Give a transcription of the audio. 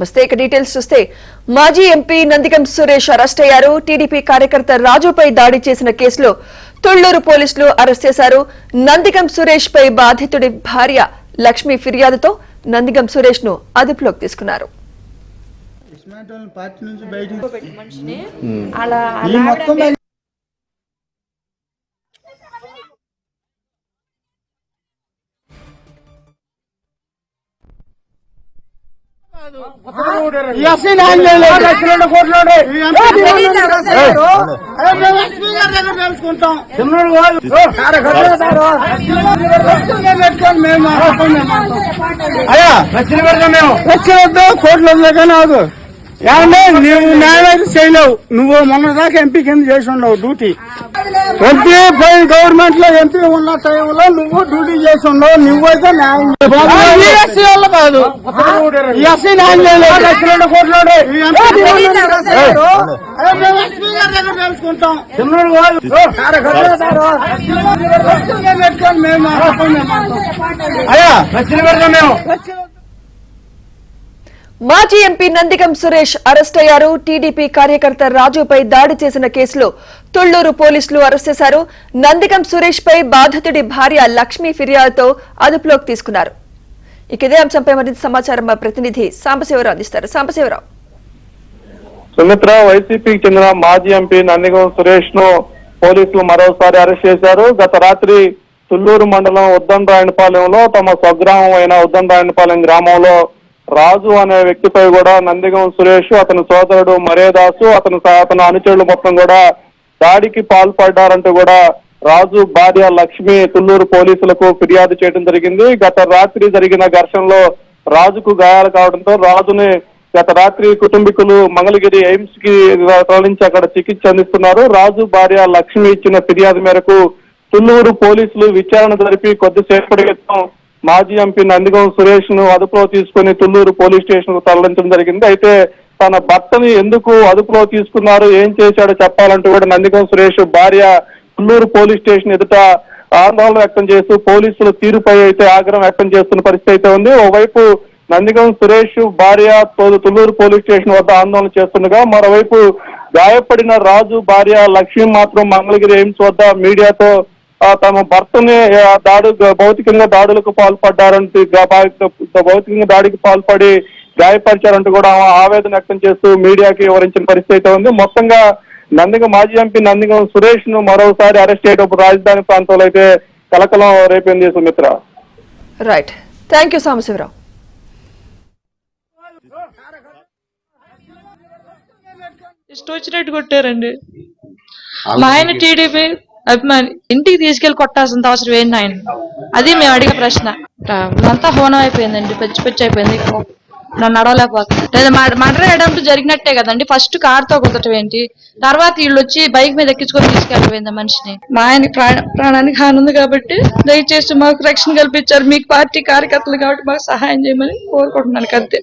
బస్తే ఇక డీటెయిల్స్ చూస్తే మాజీ ఎంపీ నందిగం సురేష్ అరెస్ట్ అయ్యారు. టీడీపీ కార్యకర్త రాజుపై దాడి చేసిన కేసులో తుళ్లూరు పోలీసులు అరెస్ట్ చేశారు. నందిగం సురేష్ పై బాధితుడి భార్య లక్ష్మి ఫిర్యాదుతో నందిగం సురేష్ ను అదుపులోకి తీసుకున్నారు. కోర్టులో ఏమంటే నువ్వు న్యాయం చేయలేవు. నువ్వు మొన్న దాకా ఎంపీ కింద చేసి ఉండవు డ్యూటీ. ఎంపీ పోయి గవర్నమెంట్ లో ఎంపీ ఉన్న టైంలో నువ్వు డ్యూటీ చేసి ఉండవు. నువ్వైతే న్యాయం కాదు. ఎస్సీ న్యాయం చేయలేదు. కోర్టులో తెలుసుకుంటాం. మాజీ ఎంపీ నందిగం సురేష్ అరెస్ట్ అయ్యారు. టీడీపీ కార్యకర్త రాజుపై దాడి చేసిన కేసులో తుళ్లూరు పోలీసులు అరెస్ట్ చేశారు. నందిగం సురేష్ పై బాధితుడి భార్య లక్ష్మి ఫిర్యాదుతో అదుపులోకి తీసుకున్నారు. ఇక ఇదే అంశంపై మరింత సమాచారం మా ప్రతినిధి సాంబశివరావు అందిస్తారు. సాంబశివరావు. సుమిత్ర, వైసీపీకి చెందిన మాజీ ఎంపీ నందిగం సురేష్ ను పోలీసులు మరోసారి అరెస్ట్ చేశారు. గత రాత్రి తుళ్లూరు మండలం ఉద్దండరాయనపాలెంలో తమ స్వగ్రామం అయిన ఉద్దండరాయనపాలెం గ్రామంలో రాజు అనే వ్యక్తిపై కూడా నందిగం సురేష్, అతని సోదరుడు మరేదాసు, అతని అనుచరులు మొత్తం కూడా దాడికి పాల్పడ్డారంటూ కూడా రాజు భార్య లక్ష్మి తుళ్లూరు పోలీసులకు ఫిర్యాదు చేయడం జరిగింది. గత రాత్రి జరిగిన ఘర్షణలో రాజుకు గాయాలు కావడంతో రాజుని గత రాత్రి కుటుంబీకులు మంగళగిరి ఎయిమ్స్ కి తరలించి అక్కడ చికిత్స అందిస్తున్నారు. రాజు భార్య లక్ష్మి ఇచ్చిన ఫిర్యాదు మేరకు తుళ్లూరు పోలీసులు విచారణ జరిపి కొద్దిసేపటి క్రితం మాజీ ఎంపీ నందిగం సురేష్ ను అదుపులో తీసుకుని తుళ్లూరు పోలీస్ స్టేషన్ కు తరలించడం జరిగింది. అయితే తన భర్తని ఎందుకు అదుపులో తీసుకున్నారు, ఏం చేశాడో చెప్పాలంటూ కూడా నందిగం సురేష్ భార్య తుళ్లూరు పోలీస్ స్టేషన్ ఎదుట ఆందోళన వ్యక్తం చేస్తూ పోలీసుల తీరుపై అయితే ఆగ్రహం వ్యక్తం చేస్తున్న పరిస్థితి అయితే ఉంది. ఓవైపు నందిగం సురేష్ భార్య తుళ్లూరు పోలీస్ స్టేషన్ వద్ద ఆందోళన చేస్తుండగా, మరోవైపు గాయపడిన రాజు భార్య లక్ష్మి మాత్రం మంగళగిరి ఎయిమ్స్ వద్ద మీడియాతో తమ భర్తని భౌతికంగా దాడులకు పాల్పడ్డారంటూ, భౌతికంగా దాడికి పాల్పడి గాయపరిచారంటూ కూడా ఆవేదన వ్యక్తం చేస్తూ మీడియాకి వివరించిన పరిస్థితి అయితే ఉంది. మొత్తంగా మాజీ ఎంపీ నందిగం సురేష్ ను మరోసారి అరెస్ట్ చేయడం రాజధాని ప్రాంతంలో అయితే కలకలం రేపింది. Sumitra. Right, thank you Sambasivarao. ఇష్టం వచ్చినట్టు కొట్టారండి. మా ఆయన టీడీపీ అభిమాని, ఇంటికి తీసుకెళ్లి కొట్టాల్సిన అవసరం ఏంటి ఆయన? అది మేము అడిగే ప్రశ్న. అంతా హోనం అయిపోయిందండి, పిచ్చి పిచ్చి అయిపోయింది. నన్ను నడవలేకపోతుంది. మర్డర్ అటెంప్ట్ జరిగినట్టే కదండి. ఫస్ట్ కార్ తో కుదటం ఏంటి, తర్వాత వీళ్ళు వచ్చి బైక్ మీద ఎక్కించుకొని తీసుకెళ్ళిపోయింది మనిషిని. మా ఆయన ప్రాణానికి హాని ఉంది కాబట్టి దయచేసి మాకు రక్షణ కల్పించారు. మీకు పార్టీ కార్యకర్తలు కాబట్టి మాకు సహాయం చేయమని కోరుకుంటున్నాను. అంతే.